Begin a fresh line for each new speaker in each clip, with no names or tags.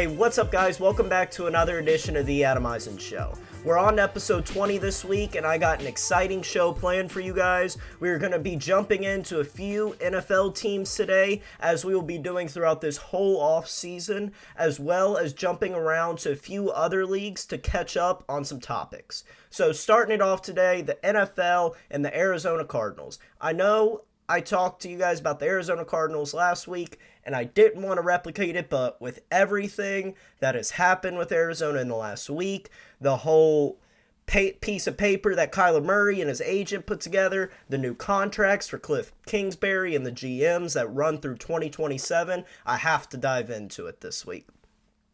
Hey, what's up guys? Welcome back to another edition of the Adam Eisen Show. We're on episode 20 this week, and I got an exciting show planned for you guys. We're going to be jumping into a few NFL teams today, as we will be doing throughout this whole off season, as well as jumping around to a few other leagues to catch up on some topics. So starting it off today, the NFL and the Arizona Cardinals. I know I talked to you guys about the Arizona Cardinals last week, and I didn't want to replicate it, but with everything that has happened with Arizona in the last week, the whole piece of paper that Kyler Murray and his agent put together, the new contracts for Cliff Kingsbury and the GMs that run through 2027, I have to dive into it this week.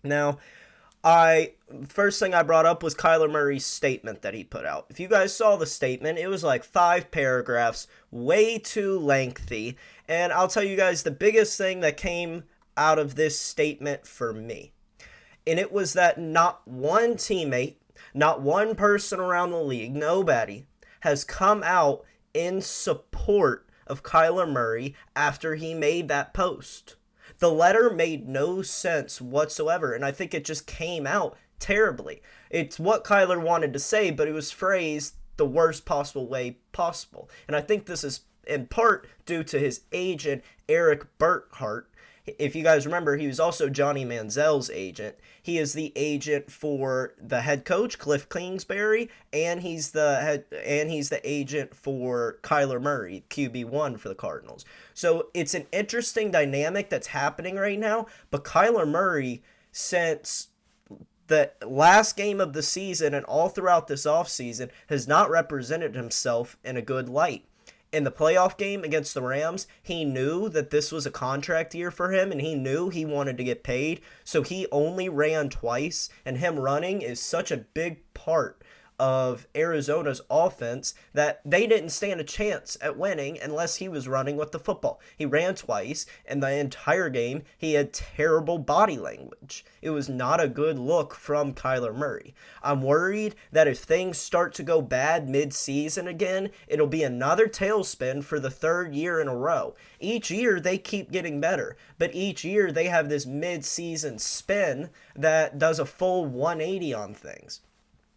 Now, first thing I brought up was Kyler Murray's statement that he put out. If you guys saw the statement, it was like 5 paragraphs, way too lengthy. And I'll tell you guys the biggest thing that came out of this statement for me. And it was that not one teammate, not one person around the league, nobody, has come out in support of Kyler Murray after he made that post. The letter made no sense whatsoever, and I think it just came out terribly. It's what Kyler wanted to say, but it was phrased the worst possible way possible. And I think this is in part due to his agent, Eric Burkhart. If you guys remember, he was also Johnny Manziel's agent. He is the agent for the head coach, Cliff Kingsbury, and he's the agent for Kyler Murray, QB1 for the Cardinals. So it's an interesting dynamic that's happening right now, but Kyler Murray, since the last game of the season and all throughout this offseason, has not represented himself in a good light. In the playoff game against the Rams, he knew that this was a contract year for him, and he knew he wanted to get paid, so he only ran twice, and him running is such a big part of Arizona's offense that they didn't stand a chance at winning unless he was running with the football. He ran twice, and the entire game, he had terrible body language. It was not a good look from Kyler Murray. I'm worried that if things start to go bad mid-season again, it'll be another tailspin for the third year in a row. Each year, they keep getting better, but each year, they have this mid-season spin that does a full 180 on things.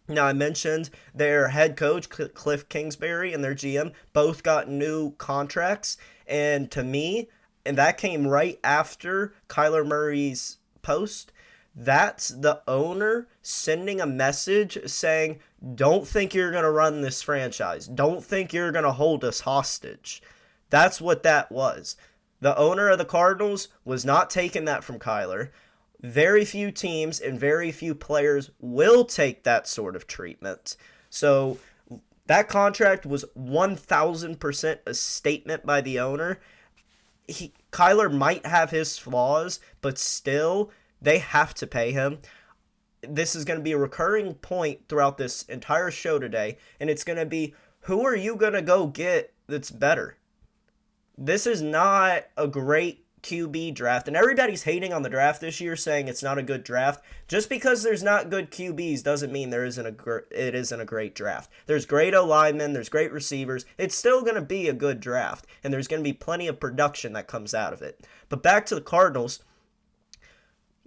Now, I mentioned their head coach, Cliff Kingsbury, and their GM both got new contracts. And to me, and that came right after Kyler Murray's post, that's the owner sending a message saying, don't think you're going to run this franchise. Don't think you're going to hold us hostage. That's what that was. The owner of the Cardinals was not taking that from Kyler. Very few teams and very few players will take that sort of treatment. So that contract was 1,000% a statement by the owner. Kyler might have his flaws, but still, they have to pay him. This is going to be a recurring point throughout this entire show today, and it's going to be, who are you going to go get that's better? This is not a great QB draft, and everybody's hating on the draft this year, saying it's not a good draft. Just because there's not good QBs doesn't mean it isn't a great draft. There's great O-linemen, there's great receivers. It's still going to be a good draft, and there's going to be plenty of production that comes out of it. But back to the Cardinals,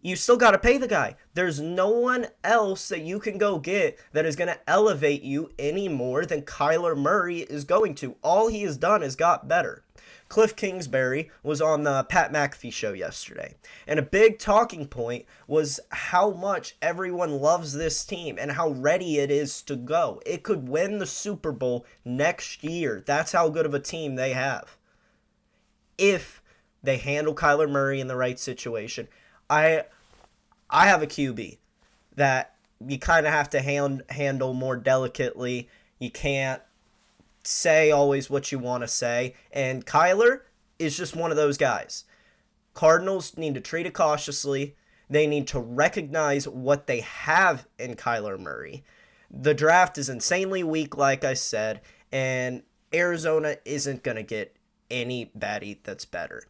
you still got to pay the guy. There's no one else that you can go get that is going to elevate you any more than Kyler Murray is going to. All he has done is got better. Cliff Kingsbury was on the Pat McAfee show yesterday, and a big talking point was how much everyone loves this team and how ready it is to go. It could win the Super Bowl next year. That's how good of a team they have. If they handle Kyler Murray in the right situation. I have a QB that you kind of have to handle more delicately. You can't say always what you want to say, and Kyler is just one of those guys. Cardinals need to treat it cautiously. They need to recognize what they have in Kyler Murray. The draft is insanely weak, like I said, and Arizona isn't going to get anybody that's better.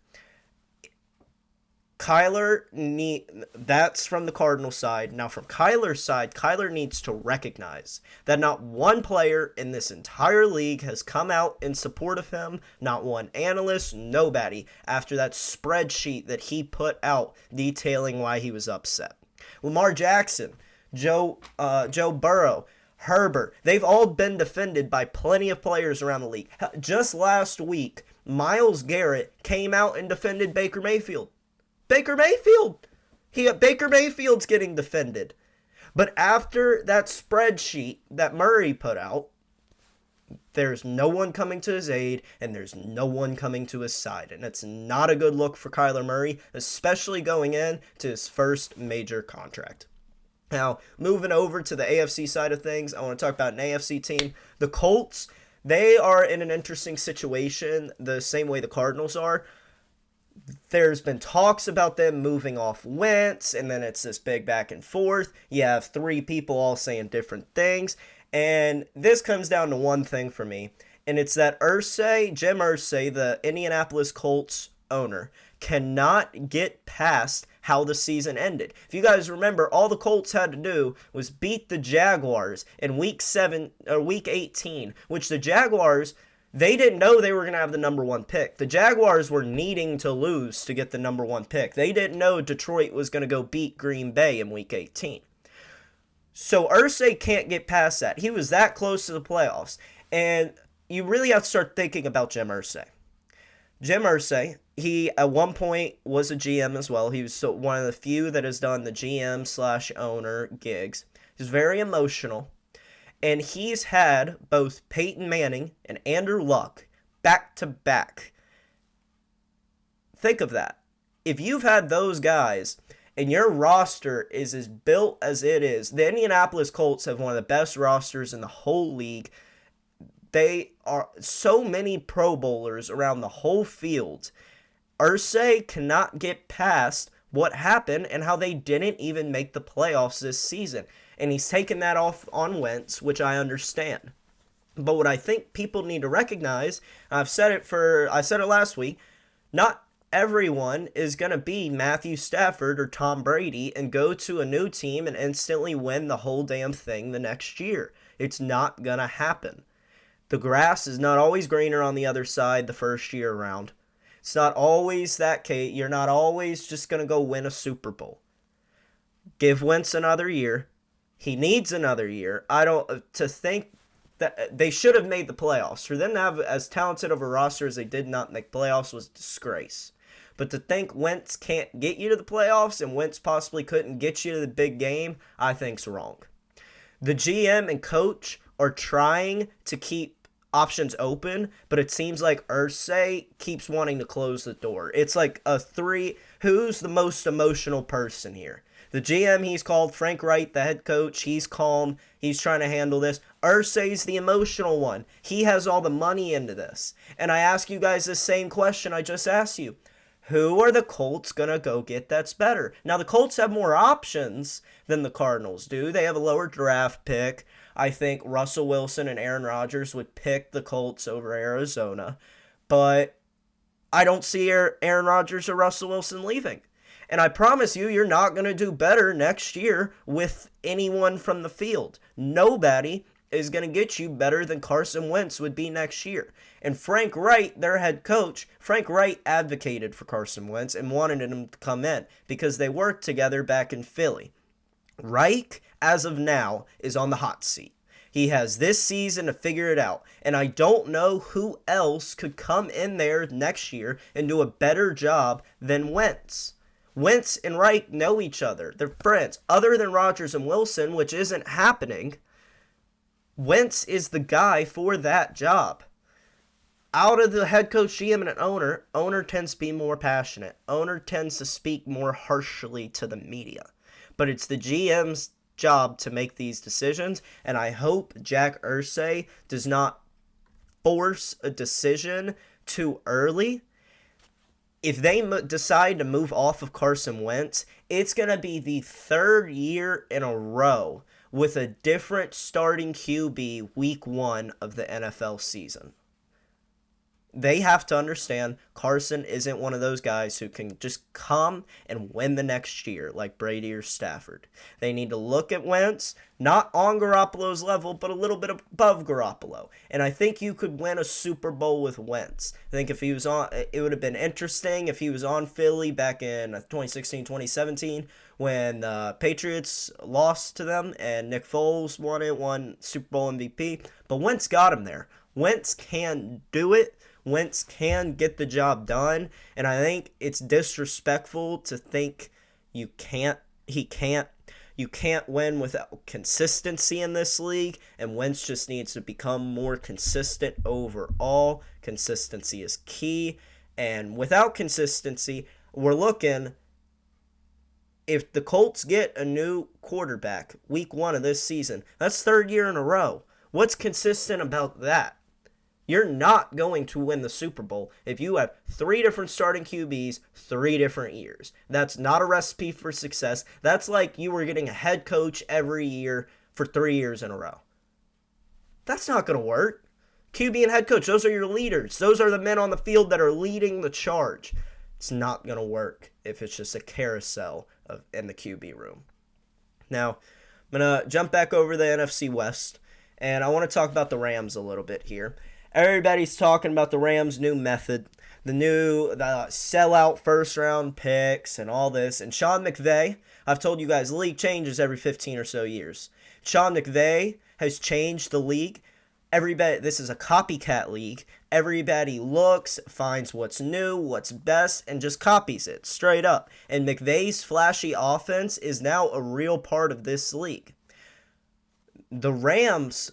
That's from the Cardinals side. Now from Kyler's side, Kyler needs to recognize that not one player in this entire league has come out in support of him, not one analyst, nobody, after that spreadsheet that he put out detailing why he was upset. Lamar Jackson, Joe Burrow, Herbert. They've all been defended by plenty of players around the league. Just last week, Myles Garrett came out and defended Baker Mayfield. Baker Mayfield's getting defended. But after that spreadsheet that Murray put out, there's no one coming to his aid, and there's no one coming to his side. And it's not a good look for Kyler Murray, especially going in to his first major contract. Now, moving over to the AFC side of things, I want to talk about an AFC team. The Colts, they are in an interesting situation, the same way the Cardinals are. There's been talks about them moving off Wentz, and then it's this big back and forth. You have three people all saying different things. And this comes down to one thing for me, and it's that Jim Irsay, the Indianapolis Colts owner, cannot get past how the season ended. If you guys remember, all the Colts had to do was beat the Jaguars in week 18, which the Jaguars, they didn't know they were going to have the number one pick. The Jaguars were needing to lose to get the number one pick. They didn't know Detroit was going to go beat Green Bay in week 18. So Irsay can't get past that. He was that close to the playoffs. And you really have to start thinking about Jim Irsay. Jim Irsay, he at one point was a GM as well. He was one of the few that has done the GM/owner gigs. He's very emotional. And he's had both Peyton Manning and Andrew Luck back to back. Think of that. If you've had those guys and your roster is as built as it is, the Indianapolis Colts have one of the best rosters in the whole league. They are so many Pro Bowlers around the whole field. Irsay cannot get past what happened and how they didn't even make the playoffs this season. And he's taken that off on Wentz, which I understand. But what I think people need to recognize, I said it last week, not everyone is going to be Matthew Stafford or Tom Brady and go to a new team and instantly win the whole damn thing the next year. It's not going to happen. The grass is not always greener on the other side the first year around. It's not always that case. You're not always just going to go win a Super Bowl. Give Wentz another year. He needs another year. To think that they should have made the playoffs. For them to have as talented of a roster as they did not make playoffs was a disgrace. But to think Wentz can't get you to the playoffs and Wentz possibly couldn't get you to the big game, I think's wrong. The GM and coach are trying to keep options open, but it seems like Irsay keeps wanting to close the door. It's like who's the most emotional person here? The GM, he's called Frank Wright, the head coach. He's calm. He's trying to handle this. Irsay's the emotional one. He has all the money into this. And I ask you guys the same question I just asked you. Who are the Colts going to go get that's better? Now, the Colts have more options than the Cardinals do. They have a lower draft pick. I think Russell Wilson and Aaron Rodgers would pick the Colts over Arizona. But I don't see Aaron Rodgers or Russell Wilson leaving. And I promise you, you're not going to do better next year with anyone from the field. Nobody is going to get you better than Carson Wentz would be next year. And Frank Wright, their head coach, Frank Wright advocated for Carson Wentz and wanted him to come in because they worked together back in Philly. Reich, as of now, is on the hot seat. He has this season to figure it out. And I don't know who else could come in there next year and do a better job than Wentz. Wentz and Reich know each other. They're friends. Other than Rodgers and Wilson, which isn't happening, Wentz is the guy for that job. Out of the head coach, GM, and an owner tends to be more passionate. Owner tends to speak more harshly to the media. But it's the GM's job to make these decisions, and I hope Jack Irsay does not force a decision too early. If they decide to move off of Carson Wentz, it's going to be the third year in a row with a different starting QB week 1 of the NFL season. They have to understand Carson isn't one of those guys who can just come and win the next year like Brady or Stafford. They need to look at Wentz, Not on Garoppolo's level, but a little bit above Garoppolo. And I think you could win a Super Bowl with Wentz. I think if he was on, it would have been interesting if he was on Philly back in 2016, 2017, when the Patriots lost to them and Nick Foles won Super Bowl MVP. But Wentz got him there. Wentz can do it. Wentz can get the job done. And I think it's disrespectful to think he can't win without consistency in this league, and Wentz just needs to become more consistent overall. Consistency is key, and without consistency, we're looking, if the Colts get a new quarterback week 1 of this season, that's 3rd year in a row. What's consistent about that? You're not going to win the Super Bowl if you have 3 different starting QBs, 3 different years. That's not a recipe for success. That's like you were getting a head coach every year for 3 years in a row. That's not going to work. QB and head coach, those are your leaders. Those are the men on the field that are leading the charge. It's not going to work if it's just a carousel in the QB room. Now, I'm going to jump back over the NFC West, and I want to talk about the Rams a little bit here. Everybody's talking about the Rams' new method, the sellout first-round picks and all this. And Sean McVay, I've told you guys, the league changes every 15 or so years. Sean McVay has changed the league. This is a copycat league. Everybody looks, finds what's new, what's best, and just copies it straight up. And McVay's flashy offense is now a real part of this league. The Rams,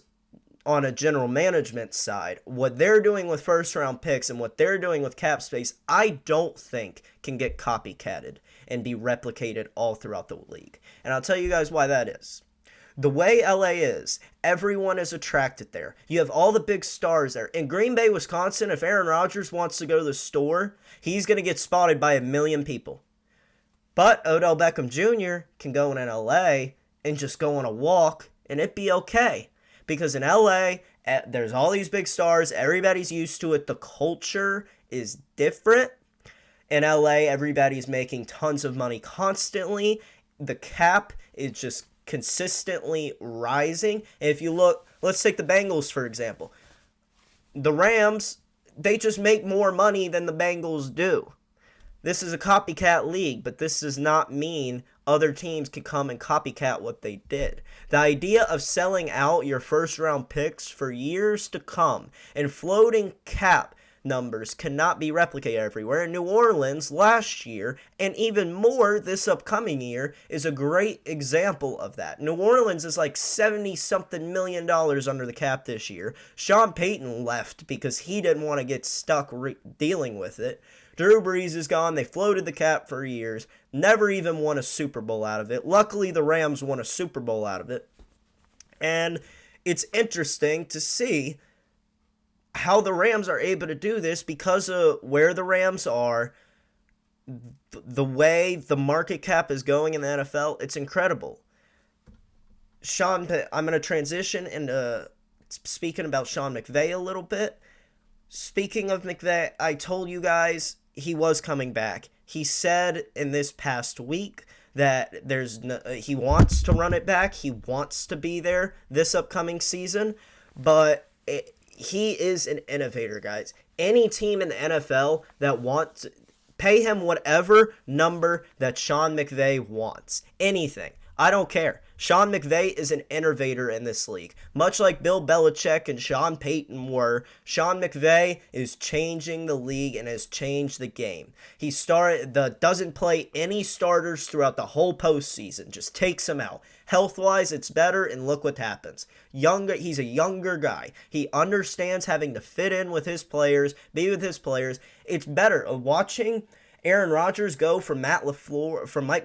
on a general management side, what they're doing with first-round picks and what they're doing with cap space, I don't think can get copycatted and be replicated all throughout the league. And I'll tell you guys why that is. The way LA is, everyone is attracted there. You have all the big stars there. In Green Bay, Wisconsin, if Aaron Rodgers wants to go to the store, he's going to get spotted by 1 million people. But Odell Beckham Jr. can go in LA and just go on a walk and it be okay. Because in LA, there's all these big stars. Everybody's used to it. The culture is different. In LA, everybody's making tons of money constantly. The cap is just consistently rising. And if you look, let's take the Bengals, for example. The Rams, they just make more money than the Bengals do. This is a copycat league, but this does not mean other teams can come and copycat what they did. The idea of selling out your first-round picks for years to come and floating cap numbers cannot be replicated everywhere. In New Orleans last year, and even more this upcoming year, is a great example of that. New Orleans is like $70-something million under the cap this year. Sean Payton left because he didn't want to get stuck dealing with it. Drew Brees is gone. They floated the cap for years. Never even won a Super Bowl out of it. Luckily, the Rams won a Super Bowl out of it. And it's interesting to see how the Rams are able to do this because of where the Rams are, the way the market cap is going in the NFL. It's incredible. I'm going to transition into speaking about Sean McVay a little bit. Speaking of McVay, I told you guys he was coming back. He said in this past week that he wants to run it back. He wants to be there this upcoming season, but he is an innovator, guys. Any team in the NFL that wants, pay him whatever number that Sean McVay wants. Anything. I don't care. Sean McVay is an innovator in this league. Much like Bill Belichick and Sean Payton were, Sean McVay is changing the league and has changed the game. He doesn't play any starters throughout the whole postseason. Just takes them out. Health-wise, it's better, and look what happens. He's a younger guy. He understands having to fit in with his players, be with his players. It's better. Watching Aaron Rodgers go from Mike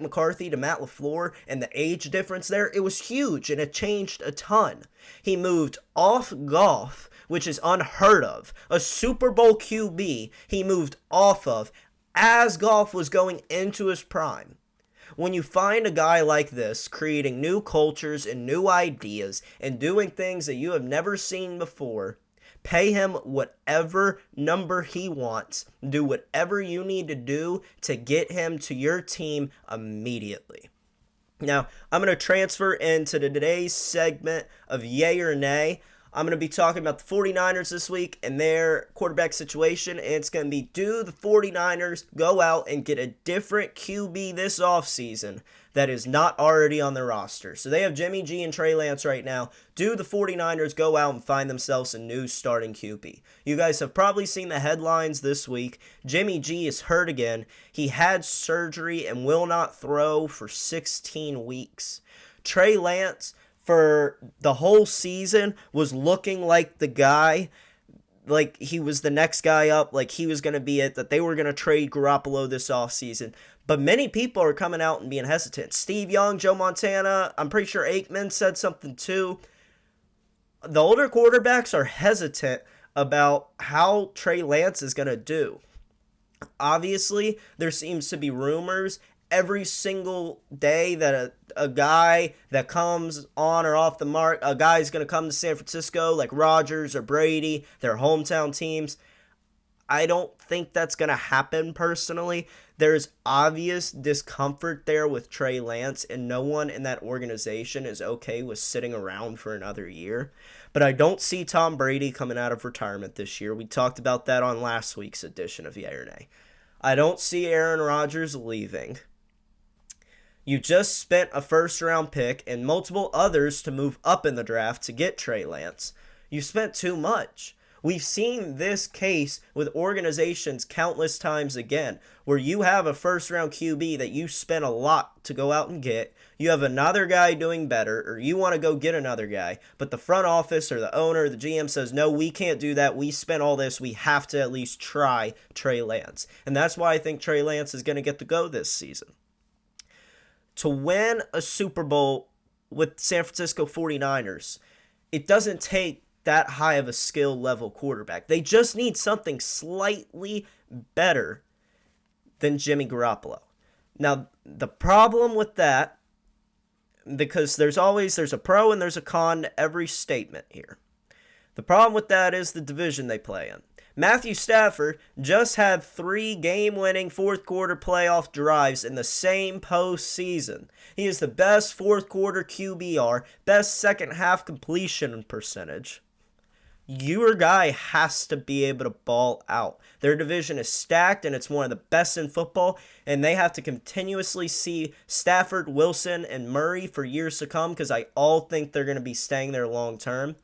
McCarthy to Matt LaFleur, and the age difference there, it was huge, and it changed a ton. He moved off Goff, which is unheard of. A Super Bowl QB he moved off of as Goff was going into his prime. When you find a guy like this creating new cultures and new ideas and doing things that you have never seen before, pay him whatever number he wants. Do whatever you need to do to get him to your team immediately. Now, I'm going to transfer into today's segment of Yay or Nay. I'm going to be talking about the 49ers this week and their quarterback situation, and it's going to be, do the 49ers go out and get a different QB this offseason that is not already on their roster? So they have Jimmy G and Trey Lance right now. Do the 49ers go out and find themselves a new starting QB? You guys have probably seen the headlines this week. Jimmy G is hurt again. He had surgery and will not throw for 16 weeks. Trey Lance, for the whole season, was looking like the guy, like he was the next guy up, like he was going to be it, that they were going to trade Garoppolo this offseason. But many people are coming out and being hesitant. Steve Young, Joe Montana, I'm pretty sure Aikman said something too. The older quarterbacks are hesitant about how Trey Lance is going to do. Obviously, there seems to be rumors every single day that a guy that comes on or off the mark, a guy's going to come to San Francisco, like Rodgers or Brady, their hometown teams. I don't think that's going to happen personally. There's obvious discomfort there with Trey Lance, and no one in that organization is okay with sitting around for another year. But I don't see Tom Brady coming out of retirement this year. We talked about that on last week's edition of Yay or Nay. I don't see Aaron Rodgers leaving. You just spent a first-round pick and multiple others to move up in the draft to get Trey Lance. You spent too much. We've seen this case with organizations countless times again, where you have a first-round QB that you spent a lot to go out and get. You have another guy doing better, or you want to go get another guy, but the front office or the owner or the GM says, no, we can't do that. We spent all this. We have to at least try Trey Lance. And that's why I think Trey Lance is going to get the go this season. To win a Super Bowl with San Francisco 49ers, it doesn't take that high of a skill level quarterback. They just need something slightly better than Jimmy Garoppolo. Now, the problem with that, because there's a pro and there's a con to every statement here. The problem with that is the division they play in. Matthew Stafford just had 3 game-winning fourth-quarter playoff drives in the same postseason. He is the best fourth-quarter QBR, best second-half completion percentage. Your guy has to be able to ball out. Their division is stacked, and it's one of the best in football, and they have to continuously see Stafford, Wilson, and Murray for years to come, because I all think they're going to be staying there long-term.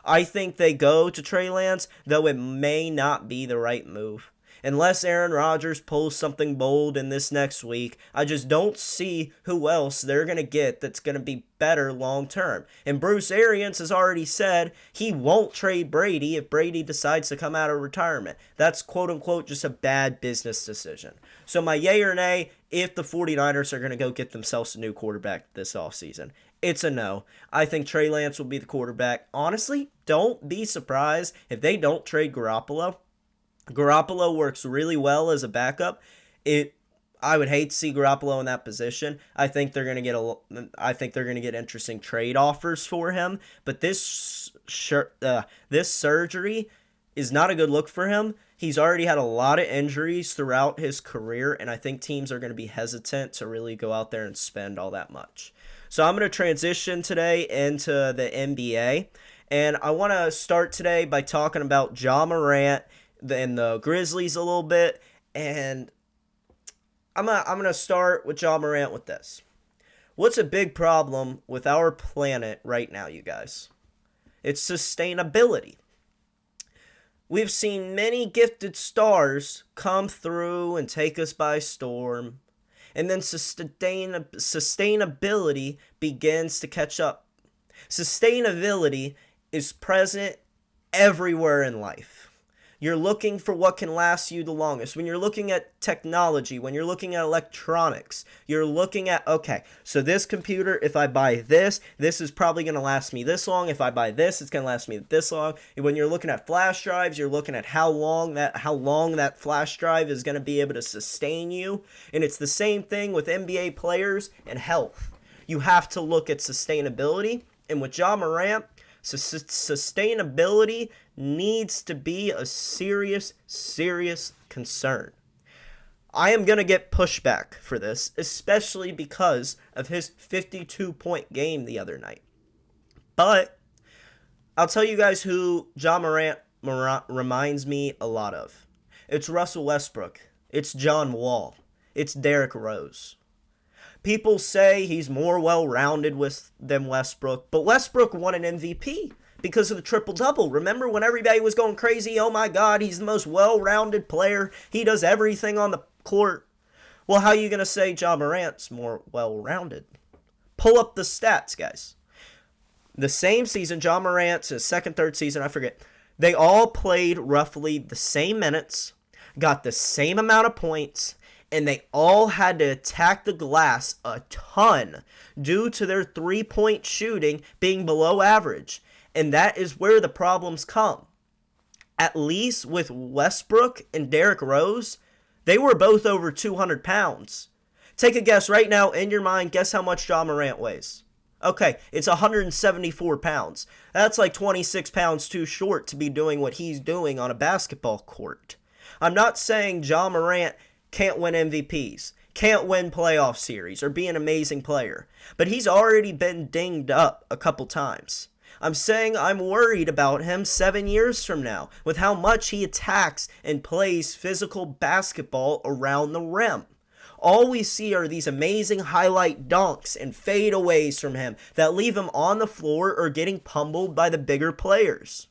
I think they go to Trey Lance, though it may not be the right move. Unless Aaron Rodgers pulls something bold in this next week, I just don't see who else they're going to get that's going to be better long term. And Bruce Arians has already said he won't trade Brady if Brady decides to come out of retirement. That's quote-unquote just a bad business decision. So my yay or nay, if the 49ers are going to go get themselves a new quarterback this offseason, it's a no. I think Trey Lance will be the quarterback. Honestly, don't be surprised if they don't trade Garoppolo. Garoppolo works really well as a backup. I would hate to see Garoppolo in that position. I think they're going to get interesting trade offers for him, but this surgery is not a good look for him. He's already had a lot of injuries throughout his career, and I think teams are going to be hesitant to really go out there and spend all that much. So I'm going to transition today into the NBA, and I want to start today by talking about Ja Morant and the Grizzlies a little bit, and I'm gonna start with Ja Morant with this. What's a big problem with our planet right now, you guys? It's sustainability. We've seen many gifted stars come through and take us by storm, and then sustainability begins to catch up. Sustainability is present everywhere in life. You're looking for what can last you the longest. When you're looking at technology, when you're looking at electronics, you're looking at, okay, so this computer, if I buy this is probably going to last me this long. If I buy this, it's going to last me this long. And when you're looking at flash drives, you're looking at how long that flash drive is going to be able to sustain you. And it's the same thing with NBA players and health. You have to look at sustainability. And with Ja Morant, sustainability needs to be a serious concern. I am going to get pushback for this, especially because of his 52-point game the other night. But I'll tell you guys who Ja Morant reminds me a lot of. It's Russell Westbrook. It's John Wall. It's Derrick Rose. People say he's more well-rounded than Westbrook, but Westbrook won an MVP because of the triple-double. Remember when everybody was going crazy, oh my God, he's the most well-rounded player. He does everything on the court. Well, how are you going to say Ja Morant's more well-rounded? Pull up the stats, guys. The same season, Ja Morant's his second, third season, I forget. They all played roughly the same minutes, got the same amount of points, and they all had to attack the glass a ton due to their three-point shooting being below average. And that is where the problems come. At least with Westbrook and Derrick Rose, they were both over 200 pounds. Take a guess right now in your mind. Guess how much Ja Morant weighs. Okay, it's 174 pounds. That's like 26 pounds too short to be doing what he's doing on a basketball court. I'm not saying Ja Morant can't win MVPs, can't win playoff series, or be an amazing player. But he's already been dinged up a couple times. I'm saying I'm worried about him 7 years from now with how much he attacks and plays physical basketball around the rim. All we see are these amazing highlight dunks and fadeaways from him that leave him on the floor or getting pummeled by the bigger players.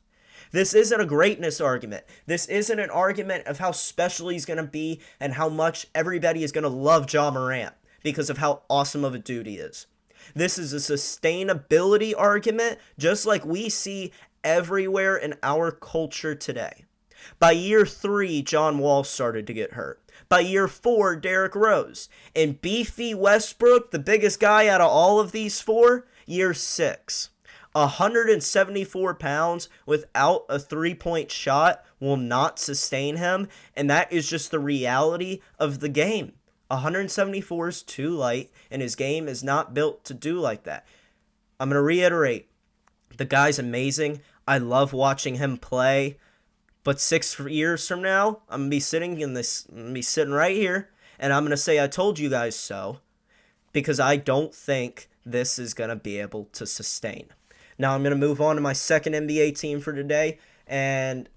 This isn't a greatness argument. This isn't an argument of how special he's going to be and how much everybody is going to love Ja Morant because of how awesome of a dude he is. This is a sustainability argument just like we see everywhere in our culture today. By year 3, John Wall started to get hurt. By year 4, Derrick Rose. And beefy Westbrook, the biggest guy out of all of these 4, year 6. 174 pounds without a three-point shot will not sustain him, and that is just the reality of the game. 174 is too light, and his game is not built to do like that. I'm going to reiterate, the guy's amazing. I love watching him play, but 6 years from now, I'm going to be sitting right here, and I'm going to say I told you guys so, because I don't think this is going to be able to sustain. Now I'm going to move on to my second NBA team for today, and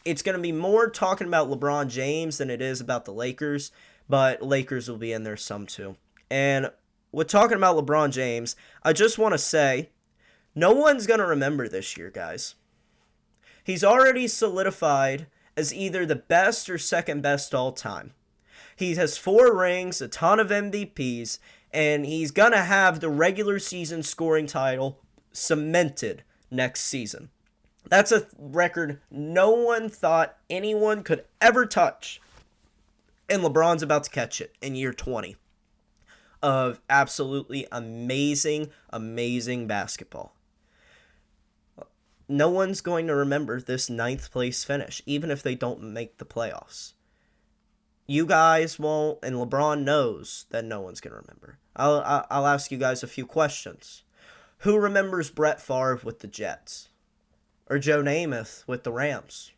it's going to be more talking about LeBron James than it is about the Lakers, but Lakers will be in there some too. And with talking about LeBron James, I just want to say, no one's going to remember this year, guys. He's already solidified as either the best or second best all time. He has 4 rings, a ton of MVPs, and he's going to have the regular season scoring title cemented next season. That's a record no one thought anyone could ever touch. And LeBron's about to catch it in year 20 of absolutely amazing, amazing basketball. No one's going to remember this 9th place finish, even if they don't make the playoffs. You guys won't, and LeBron knows that no one's going to remember. I'll ask you guys a few questions. Who remembers Brett Favre with the Jets? Or Joe Namath with the Rams?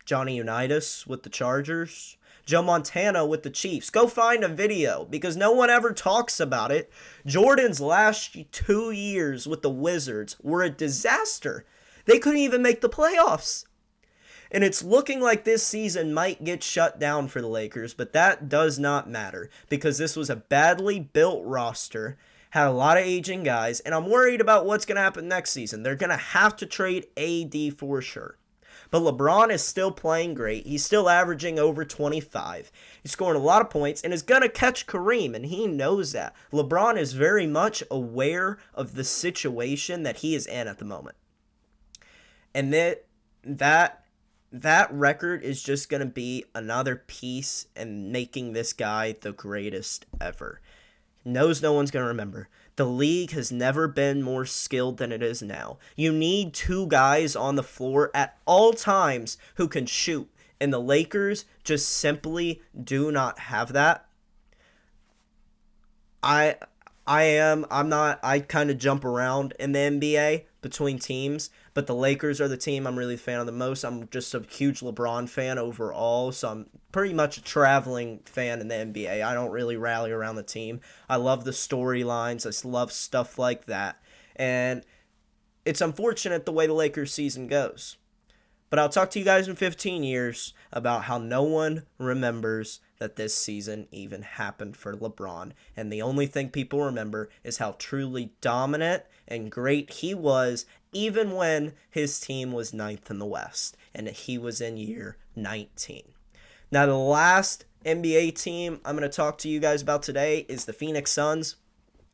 Johnny Unitas with the Chargers? Joe Montana with the Chiefs? Go find a video because no one ever talks about it. Jordan's last 2 years with the Wizards were a disaster. They couldn't even make the playoffs. And it's looking like this season might get shut down for the Lakers, but that does not matter because this was a badly built roster. Had a lot of aging guys, and I'm worried about what's going to happen next season. They're going to have to trade AD for sure. But LeBron is still playing great. He's still averaging over 25. He's scoring a lot of points and is going to catch Kareem, and he knows that. LeBron is very much aware of the situation that he is in at the moment. And that record is just going to be another piece in making this guy the greatest ever. Knows no one's going to remember. The league has never been more skilled than it is now. You need 2 guys on the floor at all times who can shoot. And the Lakers just simply do not have that. I kind of jump around in the NBA between teams, but the Lakers are the team I'm really a fan of the most. I'm just a huge LeBron fan overall, so I'm pretty much a traveling fan in the NBA. I don't really rally around the team. I love the storylines. I love stuff like that. And it's unfortunate the way the Lakers season goes. But I'll talk to you guys in 15 years about how no one remembers that this season even happened for LeBron. And the only thing people remember is how truly dominant and great he was, even when his team was ninth in the West and he was in year 19. Now, the last NBA team I'm going to talk to you guys about today is the Phoenix Suns.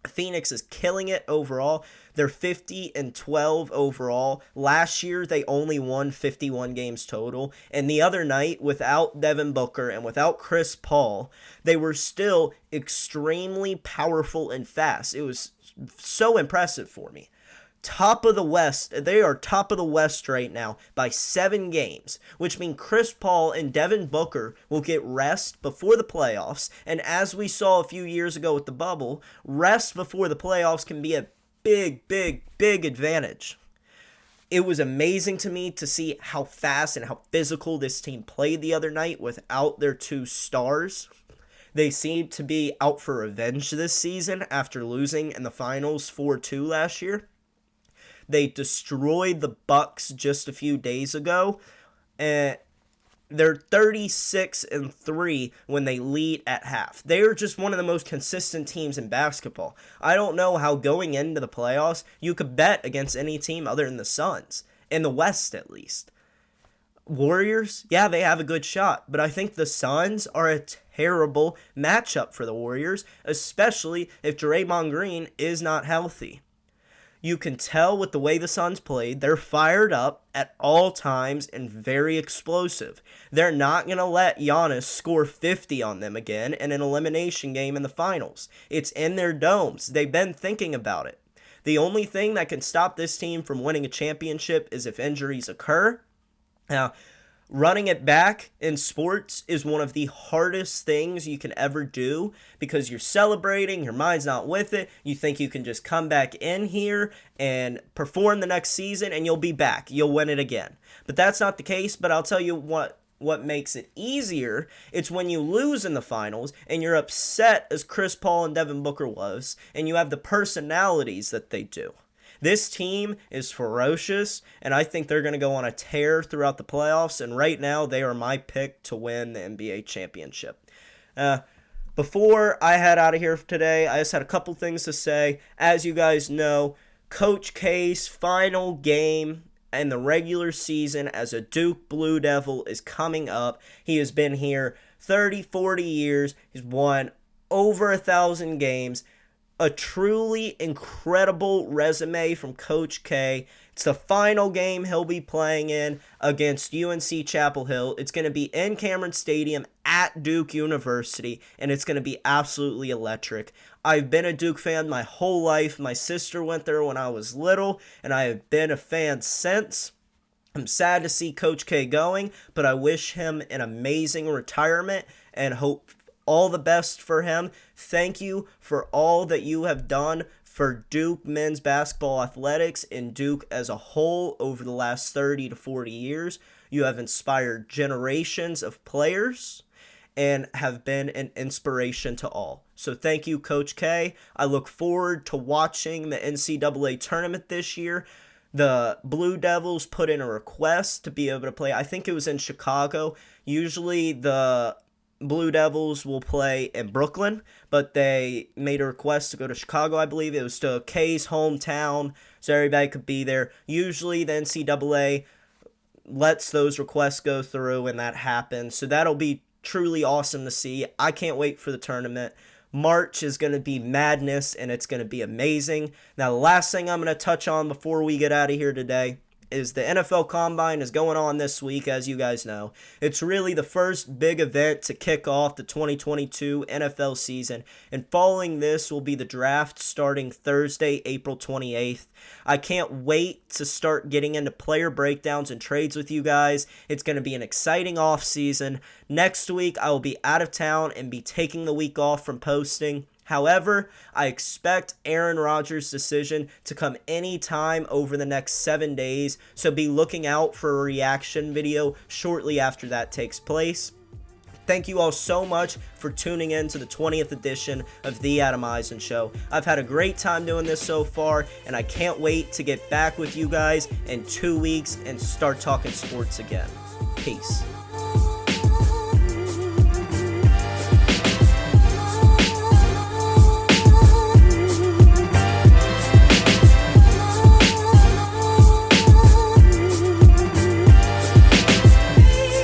Phoenix is killing it overall. They're 50-12 overall. Last year, they only won 51 games total. And the other night, without Devin Booker and without Chris Paul, they were still extremely powerful and fast. It was so impressive for me. Top of the West, they are top of the West right now by 7 games, which means Chris Paul and Devin Booker will get rest before the playoffs, and as we saw a few years ago with the bubble, rest before the playoffs can be a big advantage. It was amazing to me to see how fast and how physical this team played the other night without their 2 stars. They seem to be out for revenge this season after losing in the finals 4-2 last year. They destroyed the Bucks just a few days ago, and they're 36-3 when they lead at half. They are just one of the most consistent teams in basketball. I don't know how going into the playoffs you could bet against any team other than the Suns, in the West at least. Warriors, yeah, they have a good shot, but I think the Suns are a terrible matchup for the Warriors, especially if Draymond Green is not healthy. You can tell with the way the Suns played, they're fired up at all times and very explosive. They're not going to let Giannis score 50 on them again in an elimination game in the finals. It's in their domes. They've been thinking about it. The only thing that can stop this team from winning a championship is if injuries occur. Now, running it back in sports is one of the hardest things you can ever do because you're celebrating, your mind's not with it, you think you can just come back in here and perform the next season and you'll be back, you'll win it again. But that's not the case, but I'll tell you what makes it easier, it's when you lose in the finals and you're upset as Chris Paul and Devin Booker was, and you have the personalities that they do. This team is ferocious, and I think they're going to go on a tear throughout the playoffs, and right now they are my pick to win the NBA championship. Before I head out of here today, I just had a couple things to say. As you guys know, Coach K's final game in the regular season as a Duke Blue Devil is coming up. He has been here 30, 40 years. He's won over 1,000 games. A truly incredible resume from Coach K. It's the final game he'll be playing in against UNC Chapel Hill. It's going to be in Cameron Stadium at Duke University, and it's going to be absolutely electric. I've been a Duke fan my whole life. My sister went there when I was little, and I have been a fan since. I'm sad to see Coach K going, but I wish him an amazing retirement and hope all the best for him. Thank you for all that you have done for Duke men's basketball athletics and Duke as a whole over the last 30 to 40 years. You have inspired generations of players and have been an inspiration to all. So thank you, Coach K. I look forward to watching the NCAA tournament this year. The Blue Devils put in a request to be able to play. I think it was in Chicago. Usually the Blue Devils will play in Brooklyn, but they made a request to go to Chicago, I believe. It was to K's hometown, so everybody could be there. Usually the NCAA lets those requests go through, and that happens. So that'll be truly awesome to see. I can't wait for the tournament. March is going to be madness, and it's going to be amazing. Now, the last thing I'm going to touch on before we get out of here today is the NFL Combine is going on this week, as you guys know. It's really the first big event to kick off the 2022 NFL season, and following this will be the draft starting Thursday, April 28th. I can't wait to start getting into player breakdowns and trades with you guys. It's going to be an exciting off season. Next week, I will be out of town and be taking the week off from posting. However, I expect Aaron Rodgers' decision to come anytime over the next 7 days, so be looking out for a reaction video shortly after that takes place. Thank you all so much for tuning in to the 20th edition of The Adam Eisen Show. I've had a great time doing this so far, and I can't wait to get back with you guys in 2 weeks and start talking sports again. Peace.